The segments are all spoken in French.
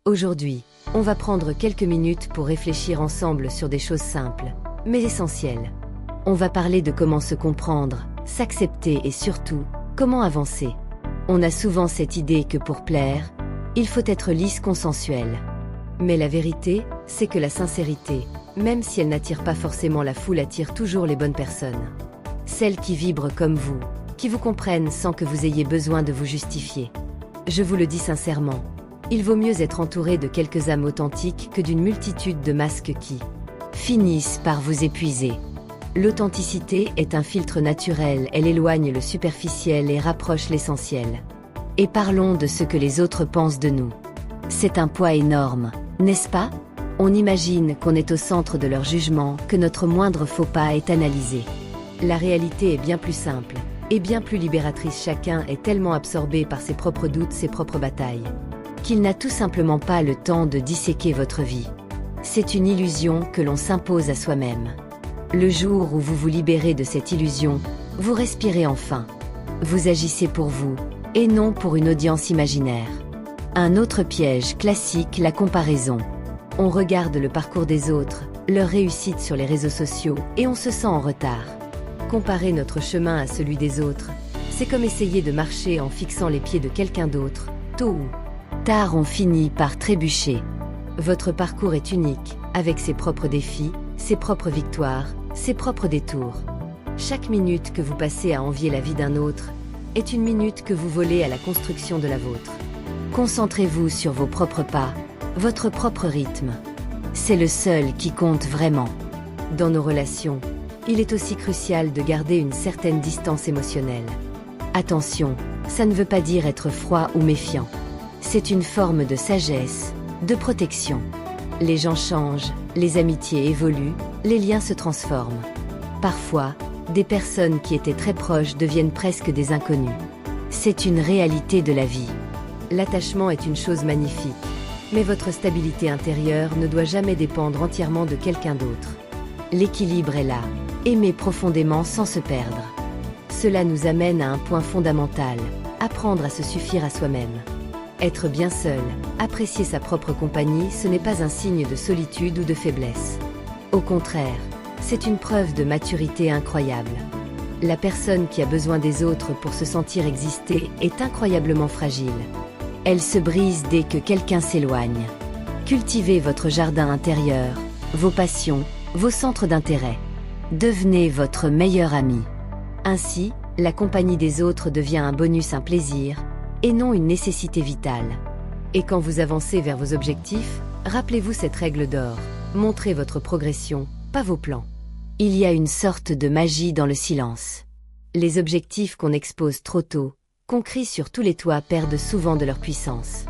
Aujourd'hui, on va prendre quelques minutes pour réfléchir ensemble sur des choses simples, mais essentielles. On va parler de comment se comprendre, s'accepter et surtout, comment avancer. On a souvent cette idée que pour plaire, il faut être lisse, consensuel. Mais la vérité, c'est que la sincérité, même si elle n'attire pas forcément la foule, attire toujours les bonnes personnes. Celles qui vibrent comme vous, qui vous comprennent sans que vous ayez besoin de vous justifier. Je vous le dis sincèrement, il vaut mieux être entouré de quelques âmes authentiques que d'une multitude de masques qui finissent par vous épuiser. L'authenticité est un filtre naturel, elle éloigne le superficiel et rapproche l'essentiel. Et parlons de ce que les autres pensent de nous. C'est un poids énorme, n'est-ce pas? On imagine qu'on est au centre de leur jugement, que notre moindre faux pas est analysé. La réalité est bien plus simple, et bien plus libératrice. Chacun est tellement absorbé par ses propres doutes, ses propres batailles, qu'il n'a tout simplement pas le temps de disséquer votre vie. C'est une illusion que l'on s'impose à soi-même. Le jour où vous vous libérez de cette illusion, vous respirez enfin. Vous agissez pour vous, et non pour une audience imaginaire. Un autre piège classique, la comparaison. On regarde le parcours des autres, leur réussite sur les réseaux sociaux, et on se sent en retard. Comparer notre chemin à celui des autres, c'est comme essayer de marcher en fixant les pieds de quelqu'un d'autre. Tôt ou tard, on finit par trébucher. Votre parcours est unique, avec ses propres défis, ses propres victoires, ses propres détours. Chaque minute que vous passez à envier la vie d'un autre est une minute que vous volez à la construction de la vôtre. Concentrez-vous sur vos propres pas, votre propre rythme. C'est le seul qui compte vraiment. Dans nos relations, il est aussi crucial de garder une certaine distance émotionnelle. Attention, ça ne veut pas dire être froid ou méfiant. C'est une forme de sagesse, de protection. Les gens changent, les amitiés évoluent, les liens se transforment. Parfois, des personnes qui étaient très proches deviennent presque des inconnus. C'est une réalité de la vie. L'attachement est une chose magnifique, mais votre stabilité intérieure ne doit jamais dépendre entièrement de quelqu'un d'autre. L'équilibre est là, aimer profondément sans se perdre. Cela nous amène à un point fondamental, apprendre à se suffire à soi-même. Être bien seul, apprécier sa propre compagnie, ce n'est pas un signe de solitude ou de faiblesse. Au contraire, c'est une preuve de maturité incroyable. La personne qui a besoin des autres pour se sentir exister est incroyablement fragile. Elle se brise dès que quelqu'un s'éloigne. Cultivez votre jardin intérieur, vos passions, vos centres d'intérêt. Devenez votre meilleur ami. Ainsi, la compagnie des autres devient un bonus, un plaisir, et non une nécessité vitale. Et quand vous avancez vers vos objectifs, rappelez-vous cette règle d'or. Montrez votre progression, pas vos plans. Il y a une sorte de magie dans le silence. Les objectifs qu'on expose trop tôt, qu'on crie sur tous les toits, perdent souvent de leur puissance.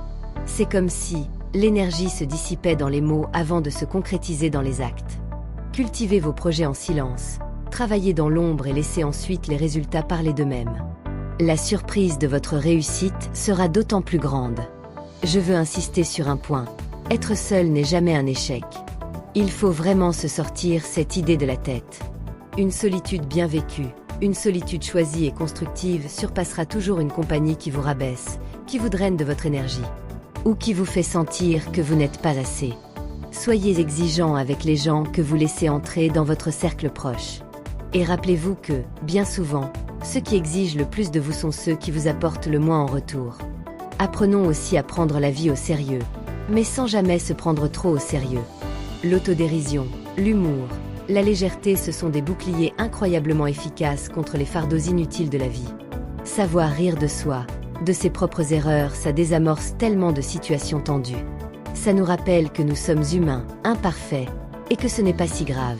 C'est comme si l'énergie se dissipait dans les mots avant de se concrétiser dans les actes. Cultivez vos projets en silence, travaillez dans l'ombre et laissez ensuite les résultats parler d'eux-mêmes. La surprise de votre réussite sera d'autant plus grande. Je veux insister sur un point. Être seul n'est jamais un échec. Il faut vraiment se sortir cette idée de la tête. Une solitude bien vécue, une solitude choisie et constructive surpassera toujours une compagnie qui vous rabaisse, qui vous draine de votre énergie, ou qui vous fait sentir que vous n'êtes pas assez. Soyez exigeant avec les gens que vous laissez entrer dans votre cercle proche. Et rappelez-vous que, bien souvent, ceux qui exigent le plus de vous sont ceux qui vous apportent le moins en retour. Apprenons aussi à prendre la vie au sérieux, mais sans jamais se prendre trop au sérieux. L'autodérision, l'humour, la légèreté, ce sont des boucliers incroyablement efficaces contre les fardeaux inutiles de la vie. Savoir rire de soi, de ses propres erreurs, ça désamorce tellement de situations tendues. Ça nous rappelle que nous sommes humains, imparfaits, et que ce n'est pas si grave.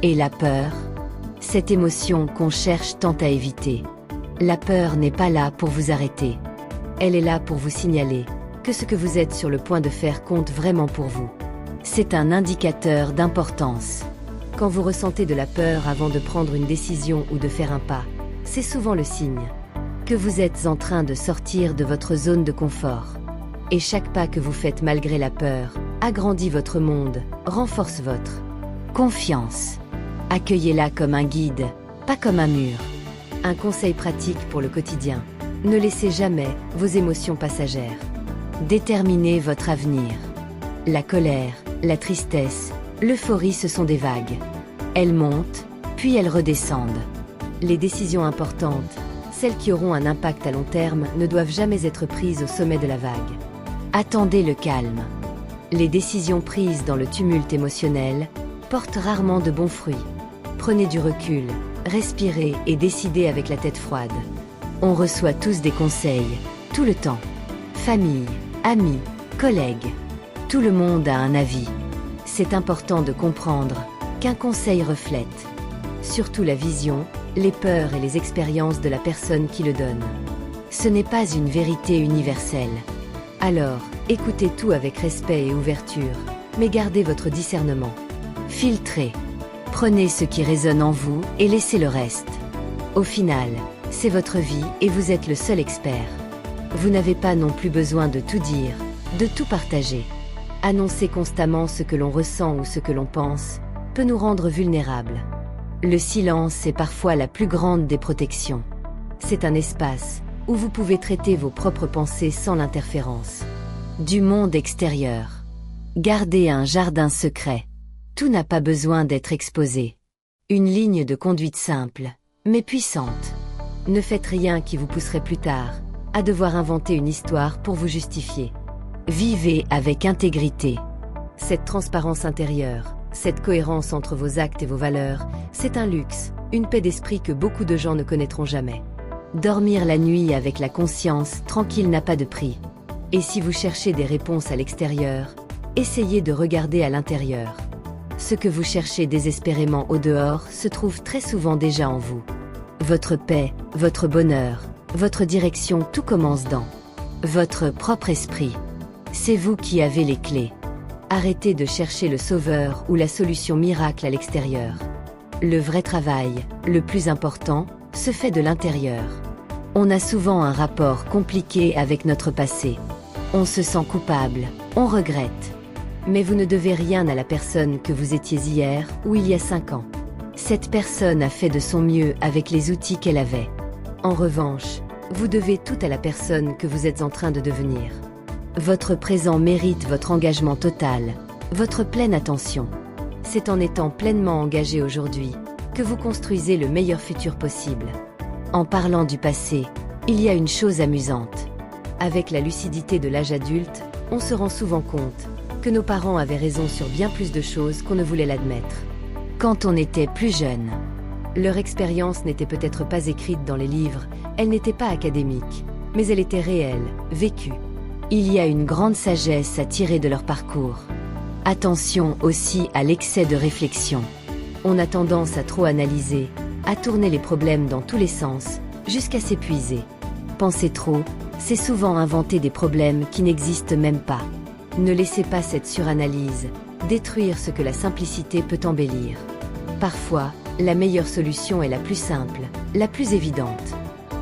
Et la peur? Cette émotion qu'on cherche tant à éviter. La peur n'est pas là pour vous arrêter. Elle est là pour vous signaler que ce que vous êtes sur le point de faire compte vraiment pour vous. C'est un indicateur d'importance. Quand vous ressentez de la peur avant de prendre une décision ou de faire un pas, c'est souvent le signe que vous êtes en train de sortir de votre zone de confort. Et chaque pas que vous faites malgré la peur agrandit votre monde, renforce votre confiance. Accueillez-la comme un guide, pas comme un mur. Un conseil pratique pour le quotidien. Ne laissez jamais vos émotions passagères Déterminez votre avenir. La colère, la tristesse, l'euphorie, ce sont des vagues. Elles montent, puis elles redescendent. Les décisions importantes, celles qui auront un impact à long terme, ne doivent jamais être prises au sommet de la vague. Attendez le calme. Les décisions prises dans le tumulte émotionnel portent rarement de bons fruits. Prenez du recul, respirez et décidez avec la tête froide. On reçoit tous des conseils, tout le temps. Famille, amis, collègues. Tout le monde a un avis. C'est important de comprendre qu'un conseil reflète surtout la vision, les peurs et les expériences de la personne qui le donne. Ce n'est pas une vérité universelle. Alors, écoutez tout avec respect et ouverture, mais gardez votre discernement. Filtrez. Prenez ce qui résonne en vous et laissez le reste. Au final, c'est votre vie et vous êtes le seul expert. Vous n'avez pas non plus besoin de tout dire, de tout partager. Annoncer constamment ce que l'on ressent ou ce que l'on pense peut nous rendre vulnérables. Le silence est parfois la plus grande des protections. C'est un espace où vous pouvez traiter vos propres pensées sans l'interférence du monde extérieur. Gardez un jardin secret. Tout n'a pas besoin d'être exposé. Une ligne de conduite simple, mais puissante. Ne faites rien qui vous pousserait plus tard à devoir inventer une histoire pour vous justifier. Vivez avec intégrité. Cette transparence intérieure, cette cohérence entre vos actes et vos valeurs, c'est un luxe, une paix d'esprit que beaucoup de gens ne connaîtront jamais. Dormir la nuit avec la conscience tranquille n'a pas de prix. Et si vous cherchez des réponses à l'extérieur, essayez de regarder à l'intérieur. Ce que vous cherchez désespérément au dehors se trouve très souvent déjà en vous. Votre paix, votre bonheur, votre direction, tout commence dans votre propre esprit. C'est vous qui avez les clés. Arrêtez de chercher le sauveur ou la solution miracle à l'extérieur. Le vrai travail, le plus important, se fait de l'intérieur. On a souvent un rapport compliqué avec notre passé. On se sent coupable, on regrette. Mais vous ne devez rien à la personne que vous étiez hier ou il y a 5 ans. Cette personne a fait de son mieux avec les outils qu'elle avait. En revanche, vous devez tout à la personne que vous êtes en train de devenir. Votre présent mérite votre engagement total, votre pleine attention. C'est en étant pleinement engagé aujourd'hui que vous construisez le meilleur futur possible. En parlant du passé, il y a une chose amusante. Avec la lucidité de l'âge adulte, on se rend souvent compte que nos parents avaient raison sur bien plus de choses qu'on ne voulait l'admettre. Quand on était plus jeune, leur expérience n'était peut-être pas écrite dans les livres, elle n'était pas académique, mais elle était réelle, vécue. Il y a une grande sagesse à tirer de leur parcours. Attention aussi à l'excès de réflexion. On a tendance à trop analyser, à tourner les problèmes dans tous les sens, jusqu'à s'épuiser. Penser trop, c'est souvent inventer des problèmes qui n'existent même pas. Ne laissez pas cette suranalyse détruire ce que la simplicité peut embellir. Parfois, la meilleure solution est la plus simple, la plus évidente.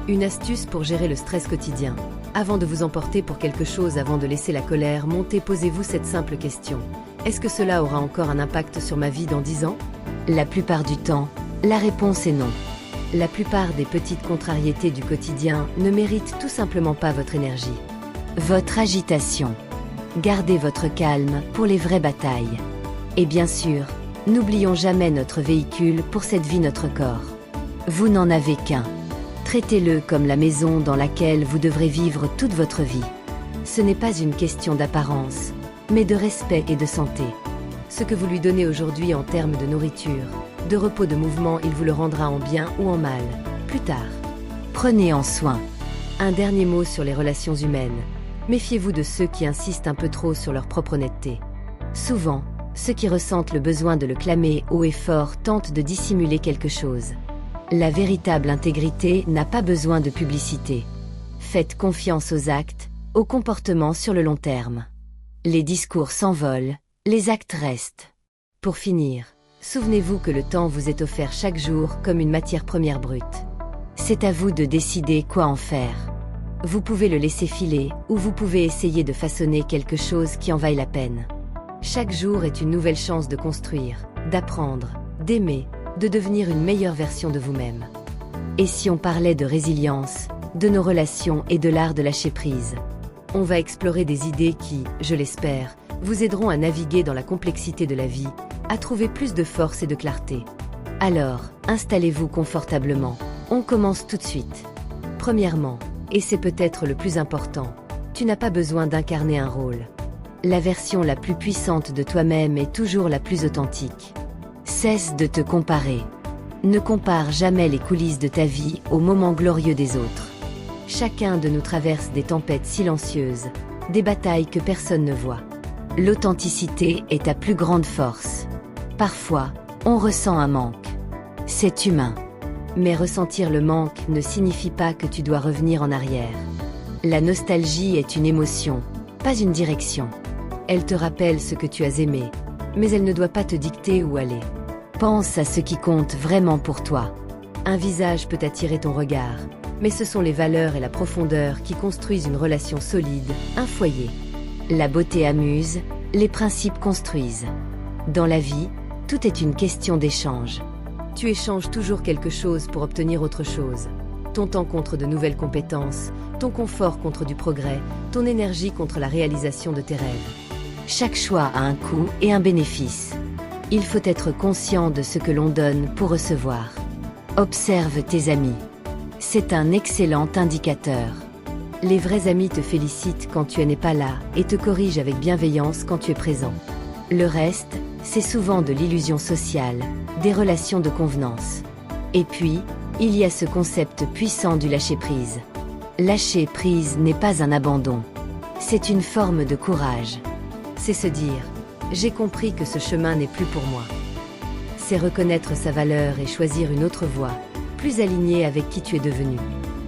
Une astuce pour gérer le stress quotidien. Avant de vous emporter pour quelque chose, avant de laisser la colère monter, posez-vous cette simple question. Est-ce que cela aura encore un impact sur ma vie dans 10 ans? La plupart du temps, la réponse est non. La plupart des petites contrariétés du quotidien ne méritent tout simplement pas votre énergie. Votre agitation. Gardez votre calme pour les vraies batailles. Et bien sûr, n'oublions jamais notre véhicule pour cette vie, notre corps. Vous n'en avez qu'un. Traitez-le comme la maison dans laquelle vous devrez vivre toute votre vie. Ce n'est pas une question d'apparence, mais de respect et de santé. Ce que vous lui donnez aujourd'hui en termes de nourriture, de repos, de mouvement, il vous le rendra en bien ou en mal, plus tard. Prenez en soin. Un dernier mot sur les relations humaines. Méfiez-vous de ceux qui insistent un peu trop sur leur propre honnêteté. Souvent, ceux qui ressentent le besoin de le clamer haut et fort tentent de dissimuler quelque chose. La véritable intégrité n'a pas besoin de publicité. Faites confiance aux actes, au comportement sur le long terme. Les discours s'envolent, les actes restent. Pour finir, souvenez-vous que le temps vous est offert chaque jour comme une matière première brute. C'est à vous de décider quoi en faire. Vous pouvez le laisser filer, ou vous pouvez essayer de façonner quelque chose qui en vaille la peine. Chaque jour est une nouvelle chance de construire, d'apprendre, d'aimer, de devenir une meilleure version de vous-même. Et si on parlait de résilience, de nos relations et de l'art de lâcher prise? On va explorer des idées qui, je l'espère, vous aideront à naviguer dans la complexité de la vie, à trouver plus de force et de clarté. Alors, installez-vous confortablement. On commence tout de suite. Premièrement, et c'est peut-être le plus important, tu n'as pas besoin d'incarner un rôle. La version la plus puissante de toi-même est toujours la plus authentique. Cesse de te comparer. Ne compare jamais les coulisses de ta vie aux moments glorieux des autres. Chacun de nous traverse des tempêtes silencieuses, des batailles que personne ne voit. L'authenticité est ta plus grande force. Parfois, on ressent un manque. C'est humain. Mais ressentir le manque ne signifie pas que tu dois revenir en arrière. La nostalgie est une émotion, pas une direction. Elle te rappelle ce que tu as aimé, mais elle ne doit pas te dicter où aller. Pense à ce qui compte vraiment pour toi. Un visage peut attirer ton regard, mais ce sont les valeurs et la profondeur qui construisent une relation solide, un foyer. La beauté amuse, les principes construisent. Dans la vie, tout est une question d'échange. Tu échanges toujours quelque chose pour obtenir autre chose. Ton temps contre de nouvelles compétences, ton confort contre du progrès, ton énergie contre la réalisation de tes rêves. Chaque choix a un coût et un bénéfice. Il faut être conscient de ce que l'on donne pour recevoir. Observe tes amis. C'est un excellent indicateur. Les vrais amis te félicitent quand tu n'es pas là et te corrigent avec bienveillance quand tu es présent. Le reste, c'est souvent de l'illusion sociale, des relations de convenance. Et puis, il y a ce concept puissant du lâcher-prise. Lâcher prise n'est pas un abandon. C'est une forme de courage. C'est se dire « J'ai compris que ce chemin n'est plus pour moi ». C'est reconnaître sa valeur et choisir une autre voie, plus alignée avec qui tu es devenu.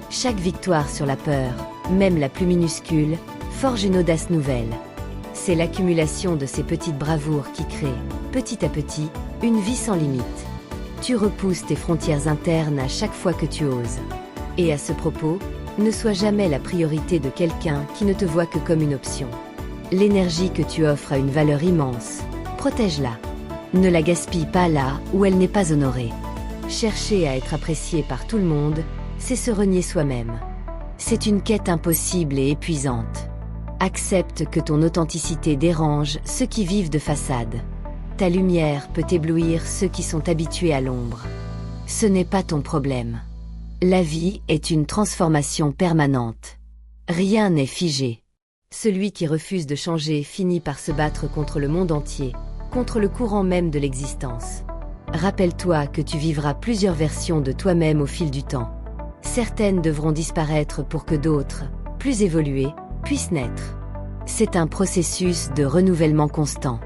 Chaque victoire sur la peur, même la plus minuscule, forge une audace nouvelle. C'est l'accumulation de ces petites bravoures qui crée, petit à petit, une vie sans limite. Tu repousses tes frontières internes à chaque fois que tu oses. Et à ce propos, ne sois jamais la priorité de quelqu'un qui ne te voit que comme une option. L'énergie que tu offres a une valeur immense. Protège-la. Ne la gaspille pas là où elle n'est pas honorée. Chercher à être apprécié par tout le monde, c'est se renier soi-même. C'est une quête impossible et épuisante. Accepte que ton authenticité dérange ceux qui vivent de façade. Ta lumière peut éblouir ceux qui sont habitués à l'ombre. Ce n'est pas ton problème. La vie est une transformation permanente. Rien n'est figé. Celui qui refuse de changer finit par se battre contre le monde entier, contre le courant même de l'existence. Rappelle-toi que tu vivras plusieurs versions de toi-même au fil du temps. Certaines devront disparaître pour que d'autres, plus évoluées, puissent naître. C'est un processus de renouvellement constant.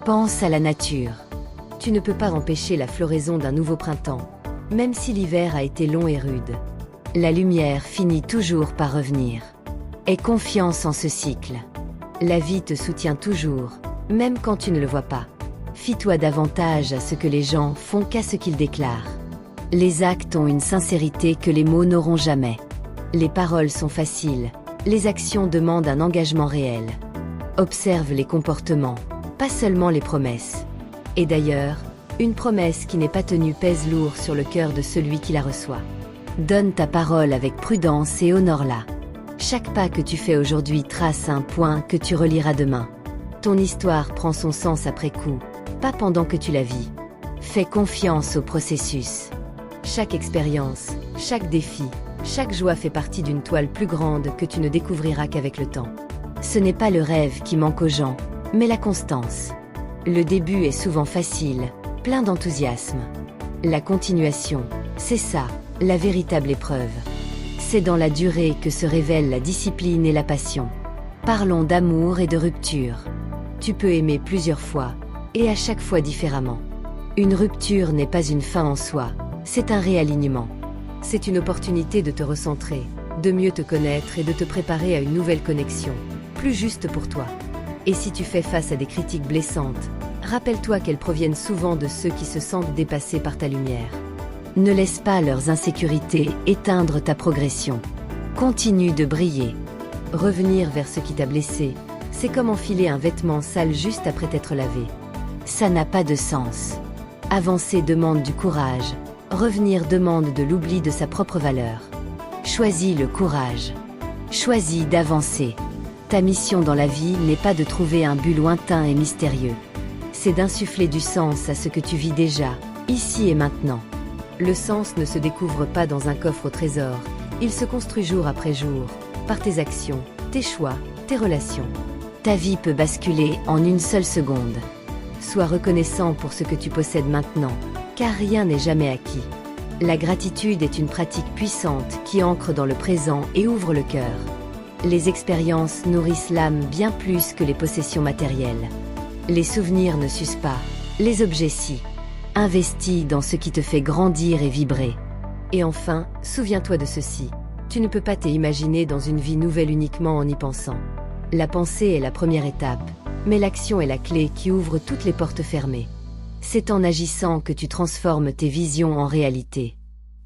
Pense à la nature. Tu ne peux pas empêcher la floraison d'un nouveau printemps, même si l'hiver a été long et rude. La lumière finit toujours par revenir. Aie confiance en ce cycle. La vie te soutient toujours, même quand tu ne le vois pas. Fie-toi davantage à ce que les gens font qu'à ce qu'ils déclarent. Les actes ont une sincérité que les mots n'auront jamais. Les paroles sont faciles, les actions demandent un engagement réel. Observe les comportements, pas seulement les promesses. Et d'ailleurs, une promesse qui n'est pas tenue pèse lourd sur le cœur de celui qui la reçoit. Donne ta parole avec prudence et honore-la. Chaque pas que tu fais aujourd'hui trace un point que tu reliras demain. Ton histoire prend son sens après coup, pas pendant que tu la vis. Fais confiance au processus. Chaque expérience, chaque défi, chaque joie fait partie d'une toile plus grande que tu ne découvriras qu'avec le temps. Ce n'est pas le rêve qui manque aux gens, mais la constance. Le début est souvent facile, plein d'enthousiasme. La continuation, c'est ça, la véritable épreuve. C'est dans la durée que se révèlent la discipline et la passion. Parlons d'amour et de rupture. Tu peux aimer plusieurs fois, et à chaque fois différemment. Une rupture n'est pas une fin en soi, c'est un réalignement. C'est une opportunité de te recentrer, de mieux te connaître et de te préparer à une nouvelle connexion, plus juste pour toi. Et si tu fais face à des critiques blessantes, rappelle-toi qu'elles proviennent souvent de ceux qui se sentent dépassés par ta lumière. Ne laisse pas leurs insécurités éteindre ta progression. Continue de briller. Revenir vers ce qui t'a blessé, c'est comme enfiler un vêtement sale juste après t'être lavé. Ça n'a pas de sens. Avancer demande du courage, revenir demande de l'oubli de sa propre valeur. Choisis le courage. Choisis d'avancer. Ta mission dans la vie n'est pas de trouver un but lointain et mystérieux. C'est d'insuffler du sens à ce que tu vis déjà, ici et maintenant. Le sens ne se découvre pas dans un coffre au trésor, il se construit jour après jour, par tes actions, tes choix, tes relations. Ta vie peut basculer en une seule seconde. Sois reconnaissant pour ce que tu possèdes maintenant, car rien n'est jamais acquis. La gratitude est une pratique puissante qui ancre dans le présent et ouvre le cœur. Les expériences nourrissent l'âme bien plus que les possessions matérielles. Les souvenirs ne s'usent pas, les objets si. Investis dans ce qui te fait grandir et vibrer. Et enfin, souviens-toi de ceci. Tu ne peux pas t'imaginer dans une vie nouvelle uniquement en y pensant. La pensée est la première étape, mais l'action est la clé qui ouvre toutes les portes fermées. C'est en agissant que tu transformes tes visions en réalité.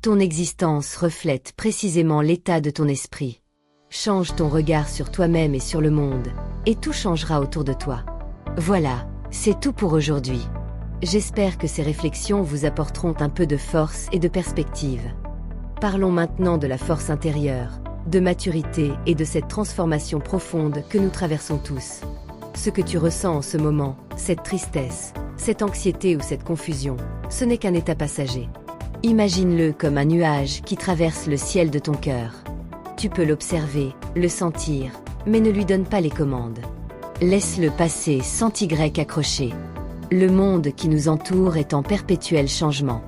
Ton existence reflète précisément l'état de ton esprit. Change ton regard sur toi-même et sur le monde, et tout changera autour de toi. Voilà, c'est tout pour aujourd'hui. J'espère que ces réflexions vous apporteront un peu de force et de perspective. Parlons maintenant de la force intérieure, de maturité et de cette transformation profonde que nous traversons tous. Ce que tu ressens en ce moment, cette tristesse, cette anxiété ou cette confusion, ce n'est qu'un état passager. Imagine-le comme un nuage qui traverse le ciel de ton cœur. Tu peux l'observer, le sentir, mais ne lui donne pas les commandes. Laisse-le passer sans Y accroché. Le monde qui nous entoure est en perpétuel changement.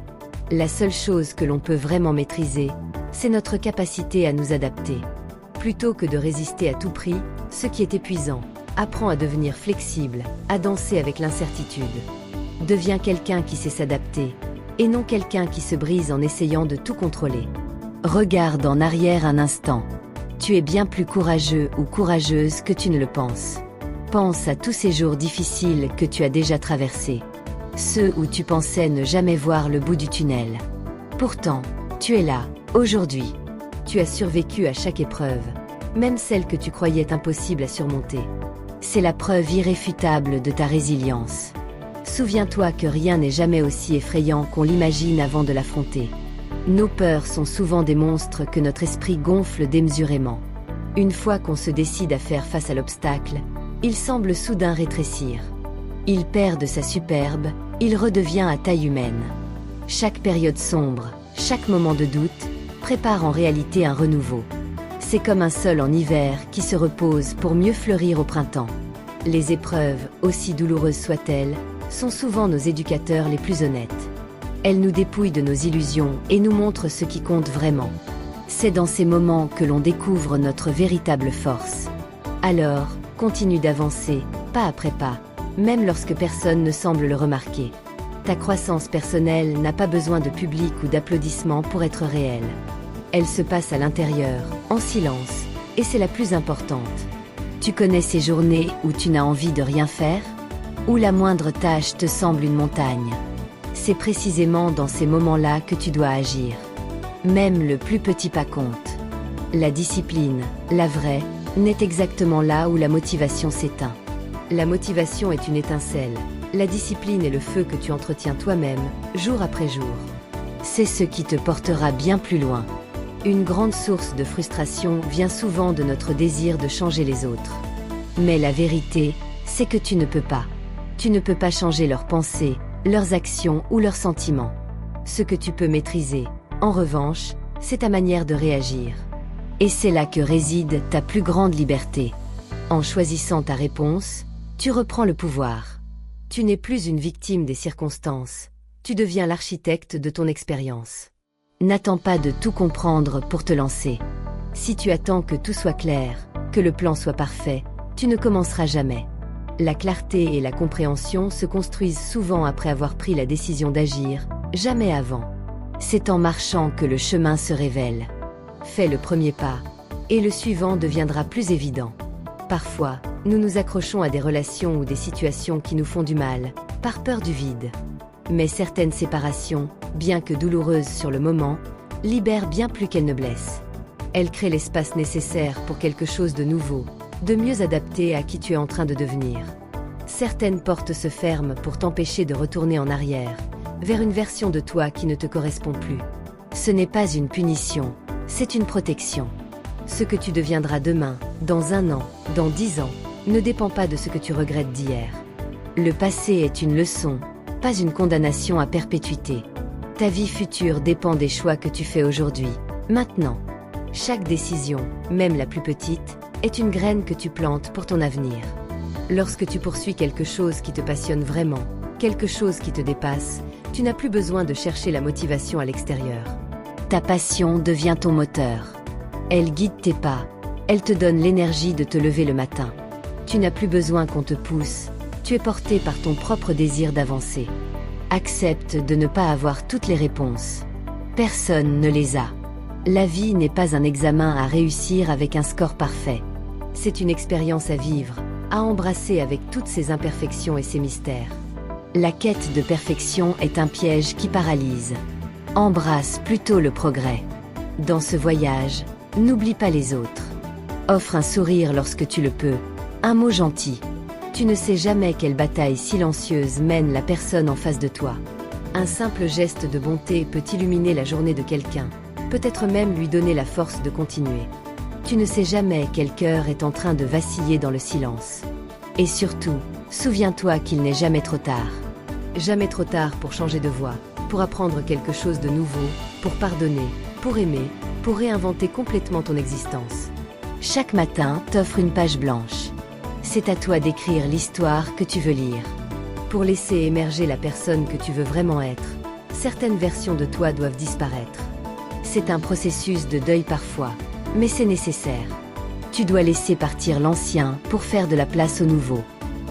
La seule chose que l'on peut vraiment maîtriser, c'est notre capacité à nous adapter. Plutôt que de résister à tout prix, ce qui est épuisant, apprends à devenir flexible, à danser avec l'incertitude. Deviens quelqu'un qui sait s'adapter, et non quelqu'un qui se brise en essayant de tout contrôler. Regarde en arrière un instant. Tu es bien plus courageux ou courageuse que tu ne le penses. Pense à tous ces jours difficiles que tu as déjà traversés. Ceux où tu pensais ne jamais voir le bout du tunnel. Pourtant, tu es là, aujourd'hui. Tu as survécu à chaque épreuve, même celle que tu croyais impossible à surmonter. C'est la preuve irréfutable de ta résilience. Souviens-toi que rien n'est jamais aussi effrayant qu'on l'imagine avant de l'affronter. Nos peurs sont souvent des monstres que notre esprit gonfle démesurément. Une fois qu'on se décide à faire face à l'obstacle, il semble soudain rétrécir. Il perd de sa superbe, il redevient à taille humaine. Chaque période sombre, chaque moment de doute, prépare en réalité un renouveau. C'est comme un sol en hiver qui se repose pour mieux fleurir au printemps. Les épreuves, aussi douloureuses soient-elles, sont souvent nos éducateurs les plus honnêtes. Elles nous dépouillent de nos illusions et nous montrent ce qui compte vraiment. C'est dans ces moments que l'on découvre notre véritable force. Alors, continue d'avancer, pas après pas, même lorsque personne ne semble le remarquer. Ta croissance personnelle n'a pas besoin de public ou d'applaudissements pour être réelle. Elle se passe à l'intérieur, en silence, et c'est la plus importante. Tu connais ces journées où tu n'as envie de rien faire? Où la moindre tâche te semble une montagne? C'est précisément dans ces moments-là que tu dois agir. Même le plus petit pas compte. La discipline, la vraie, n'est exactement là où la motivation s'éteint. La motivation est une étincelle. La discipline est le feu que tu entretiens toi-même, jour après jour. C'est ce qui te portera bien plus loin. Une grande source de frustration vient souvent de notre désir de changer les autres. Mais la vérité, c'est que tu ne peux pas. Tu ne peux pas changer leurs pensées, leurs actions ou leurs sentiments. Ce que tu peux maîtriser, en revanche, c'est ta manière de réagir. Et c'est là que réside ta plus grande liberté. En choisissant ta réponse, tu reprends le pouvoir. Tu n'es plus une victime des circonstances, tu deviens l'architecte de ton expérience. N'attends pas de tout comprendre pour te lancer. Si tu attends que tout soit clair, que le plan soit parfait, tu ne commenceras jamais. La clarté et la compréhension se construisent souvent après avoir pris la décision d'agir, jamais avant. C'est en marchant que le chemin se révèle. Fais le premier pas, et le suivant deviendra plus évident. Parfois, nous nous accrochons à des relations ou des situations qui nous font du mal, par peur du vide. Mais certaines séparations, bien que douloureuses sur le moment, libèrent bien plus qu'elles ne blessent. Elles créent l'espace nécessaire pour quelque chose de nouveau, de mieux adapté à qui tu es en train de devenir. Certaines portes se ferment pour t'empêcher de retourner en arrière, vers une version de toi qui ne te correspond plus. Ce n'est pas une punition, c'est une protection. Ce que tu deviendras demain, dans 1 an, dans 10 ans, ne dépend pas de ce que tu regrettes d'hier. Le passé est une leçon, pas une condamnation à perpétuité. Ta vie future dépend des choix que tu fais aujourd'hui, maintenant. Chaque décision, même la plus petite, est une graine que tu plantes pour ton avenir. Lorsque tu poursuis quelque chose qui te passionne vraiment, quelque chose qui te dépasse, tu n'as plus besoin de chercher la motivation à l'extérieur. Ta passion devient ton moteur. Elle guide tes pas, elle te donne l'énergie de te lever le matin. Tu n'as plus besoin qu'on te pousse, tu es porté par ton propre désir d'avancer. Accepte de ne pas avoir toutes les réponses. Personne ne les a. La vie n'est pas un examen à réussir avec un score parfait. C'est une expérience à vivre, à embrasser avec toutes ses imperfections et ses mystères. La quête de perfection est un piège qui paralyse. Embrasse plutôt le progrès. Dans ce voyage, n'oublie pas les autres. Offre un sourire lorsque tu le peux, un mot gentil. Tu ne sais jamais quelle bataille silencieuse mène la personne en face de toi. Un simple geste de bonté peut illuminer la journée de quelqu'un, peut-être même lui donner la force de continuer. Tu ne sais jamais quel cœur est en train de vaciller dans le silence. Et surtout, souviens-toi qu'il n'est jamais trop tard. Jamais trop tard pour changer de voie, pour apprendre quelque chose de nouveau, pour pardonner, pour aimer, pour réinventer complètement ton existence. Chaque matin t'offre une page blanche. C'est à toi d'écrire l'histoire que tu veux lire. Pour laisser émerger la personne que tu veux vraiment être, certaines versions de toi doivent disparaître. C'est un processus de deuil parfois, mais c'est nécessaire. Tu dois laisser partir l'ancien pour faire de la place au nouveau.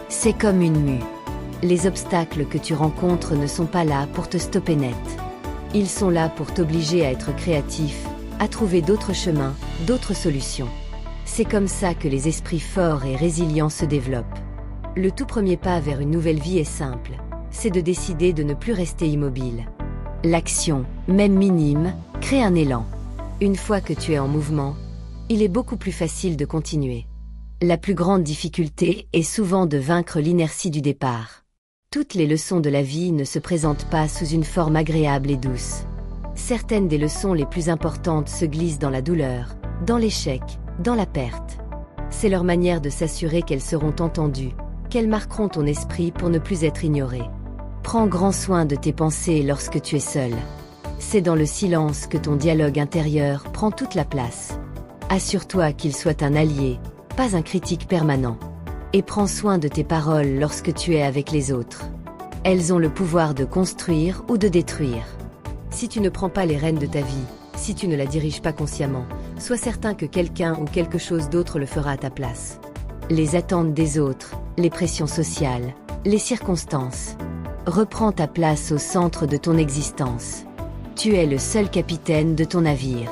C'est comme une mue. Les obstacles que tu rencontres ne sont pas là pour te stopper net. Ils sont là pour t'obliger à être créatif, à trouver d'autres chemins, d'autres solutions. C'est comme ça que les esprits forts et résilients se développent. Le tout premier pas vers une nouvelle vie est simple, c'est de décider de ne plus rester immobile. L'action, même minime, crée un élan. Une fois que tu es en mouvement, il est beaucoup plus facile de continuer. La plus grande difficulté est souvent de vaincre l'inertie du départ. Toutes les leçons de la vie ne se présentent pas sous une forme agréable et douce. Certaines des leçons les plus importantes se glissent dans la douleur, dans l'échec, dans la perte. C'est leur manière de s'assurer qu'elles seront entendues, qu'elles marqueront ton esprit pour ne plus être ignoré. Prends grand soin de tes pensées lorsque tu es seul. C'est dans le silence que ton dialogue intérieur prend toute la place. Assure-toi qu'il soit un allié, pas un critique permanent. Et prends soin de tes paroles lorsque tu es avec les autres. Elles ont le pouvoir de construire ou de détruire. Si tu ne prends pas les rênes de ta vie, si tu ne la diriges pas consciemment, sois certain que quelqu'un ou quelque chose d'autre le fera à ta place. Les attentes des autres, les pressions sociales, les circonstances. Reprends ta place au centre de ton existence. Tu es le seul capitaine de ton navire.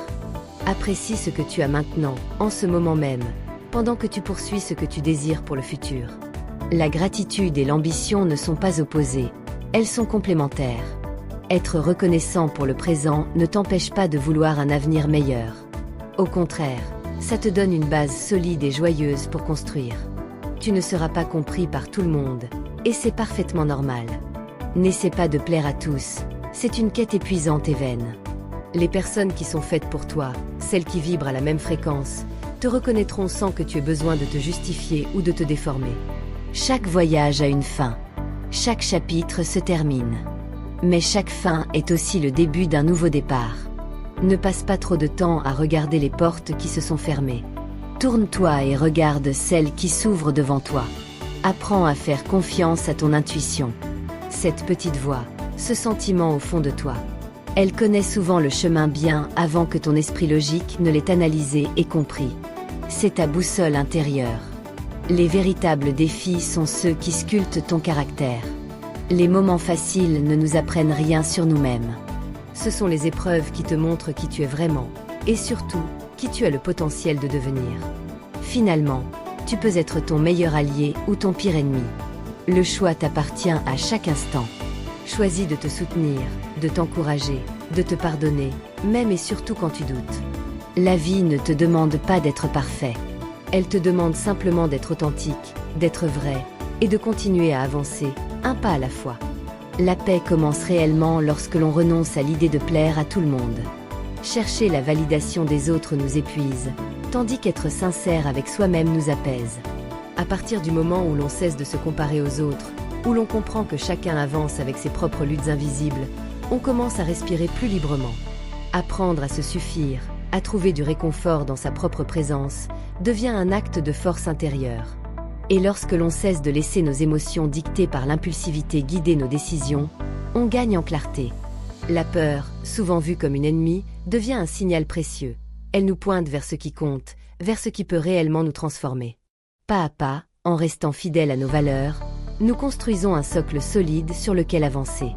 Apprécie ce que tu as maintenant, en ce moment même, pendant que tu poursuis ce que tu désires pour le futur. La gratitude et l'ambition ne sont pas opposées, elles sont complémentaires. Être reconnaissant pour le présent ne t'empêche pas de vouloir un avenir meilleur. Au contraire, ça te donne une base solide et joyeuse pour construire. Tu ne seras pas compris par tout le monde, et c'est parfaitement normal. N'essaie pas de plaire à tous, c'est une quête épuisante et vaine. Les personnes qui sont faites pour toi, celles qui vibrent à la même fréquence, te reconnaîtront sans que tu aies besoin de te justifier ou de te déformer. Chaque voyage a une fin. Chaque chapitre se termine. Mais chaque fin est aussi le début d'un nouveau départ. Ne passe pas trop de temps à regarder les portes qui se sont fermées. Tourne-toi et regarde celles qui s'ouvrent devant toi. Apprends à faire confiance à ton intuition. Cette petite voix, ce sentiment au fond de toi. Elle connaît souvent le chemin bien avant que ton esprit logique ne l'ait analysé et compris. C'est ta boussole intérieure. Les véritables défis sont ceux qui sculptent ton caractère. Les moments faciles ne nous apprennent rien sur nous-mêmes. Ce sont les épreuves qui te montrent qui tu es vraiment, et surtout, qui tu as le potentiel de devenir. Finalement, tu peux être ton meilleur allié ou ton pire ennemi. Le choix t'appartient à chaque instant. Choisis de te soutenir, de t'encourager, de te pardonner, même et surtout quand tu doutes. La vie ne te demande pas d'être parfait. Elle te demande simplement d'être authentique, d'être vrai, et de continuer à avancer, un pas à la fois. La paix commence réellement lorsque l'on renonce à l'idée de plaire à tout le monde. Chercher la validation des autres nous épuise, tandis qu'être sincère avec soi-même nous apaise. À partir du moment où l'on cesse de se comparer aux autres, où l'on comprend que chacun avance avec ses propres luttes invisibles, on commence à respirer plus librement. Apprendre à se suffire, à trouver du réconfort dans sa propre présence, devient un acte de force intérieure. Et lorsque l'on cesse de laisser nos émotions dictées par l'impulsivité guider nos décisions, on gagne en clarté. La peur, souvent vue comme une ennemie, devient un signal précieux. Elle nous pointe vers ce qui compte, vers ce qui peut réellement nous transformer. Pas à pas, en restant fidèles à nos valeurs, nous construisons un socle solide sur lequel avancer.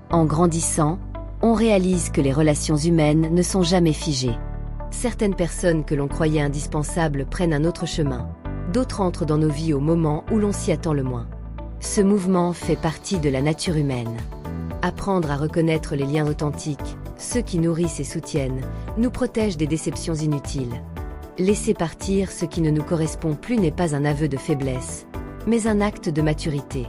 En grandissant, on réalise que les relations humaines ne sont jamais figées. Certaines personnes que l'on croyait indispensables prennent un autre chemin. D'autres entrent dans nos vies au moment où l'on s'y attend le moins. Ce mouvement fait partie de la nature humaine. Apprendre à reconnaître les liens authentiques, ceux qui nourrissent et soutiennent, nous protège des déceptions inutiles. Laisser partir ce qui ne nous correspond plus n'est pas un aveu de faiblesse, mais un acte de maturité.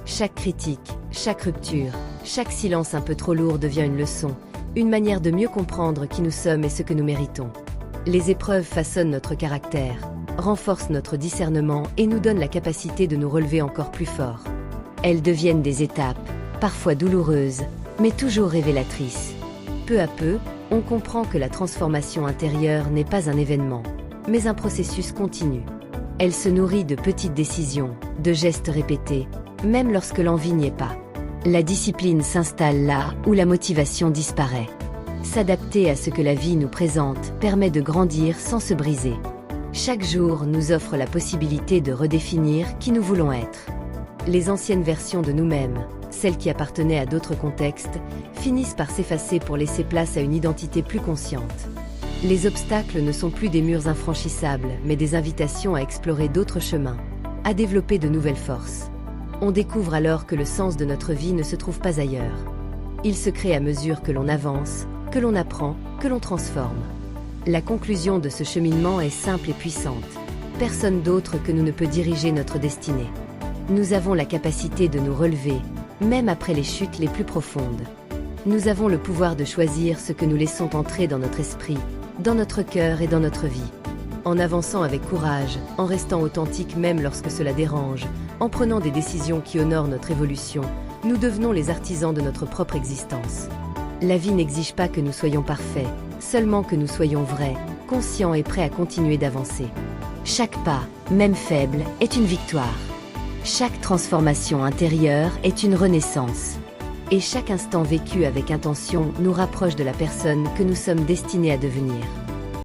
Chaque critique, chaque rupture, chaque silence un peu trop lourd devient une leçon, une manière de mieux comprendre qui nous sommes et ce que nous méritons. Les épreuves façonnent notre caractère, renforcent notre discernement et nous donnent la capacité de nous relever encore plus fort. Elles deviennent des étapes, parfois douloureuses, mais toujours révélatrices. Peu à peu, on comprend que la transformation intérieure n'est pas un événement, mais un processus continu. Elle se nourrit de petites décisions, de gestes répétés, même lorsque l'envie n'y est pas. La discipline s'installe là où la motivation disparaît. S'adapter à ce que la vie nous présente permet de grandir sans se briser. Chaque jour nous offre la possibilité de redéfinir qui nous voulons être. Les anciennes versions de nous-mêmes, celles qui appartenaient à d'autres contextes, finissent par s'effacer pour laisser place à une identité plus consciente. Les obstacles ne sont plus des murs infranchissables, mais des invitations à explorer d'autres chemins, à développer de nouvelles forces. On découvre alors que le sens de notre vie ne se trouve pas ailleurs. Il se crée à mesure que l'on avance, que l'on apprend, que l'on transforme. La conclusion de ce cheminement est simple et puissante. Personne d'autre que nous ne peut diriger notre destinée. Nous avons la capacité de nous relever, même après les chutes les plus profondes. Nous avons le pouvoir de choisir ce que nous laissons entrer dans notre esprit, dans notre cœur et dans notre vie. En avançant avec courage, en restant authentique même lorsque cela dérange, en prenant des décisions qui honorent notre évolution, nous devenons les artisans de notre propre existence. La vie n'exige pas que nous soyons parfaits, seulement que nous soyons vrais, conscients et prêts à continuer d'avancer. Chaque pas, même faible, est une victoire. Chaque transformation intérieure est une renaissance. Et chaque instant vécu avec intention nous rapproche de la personne que nous sommes destinés à devenir.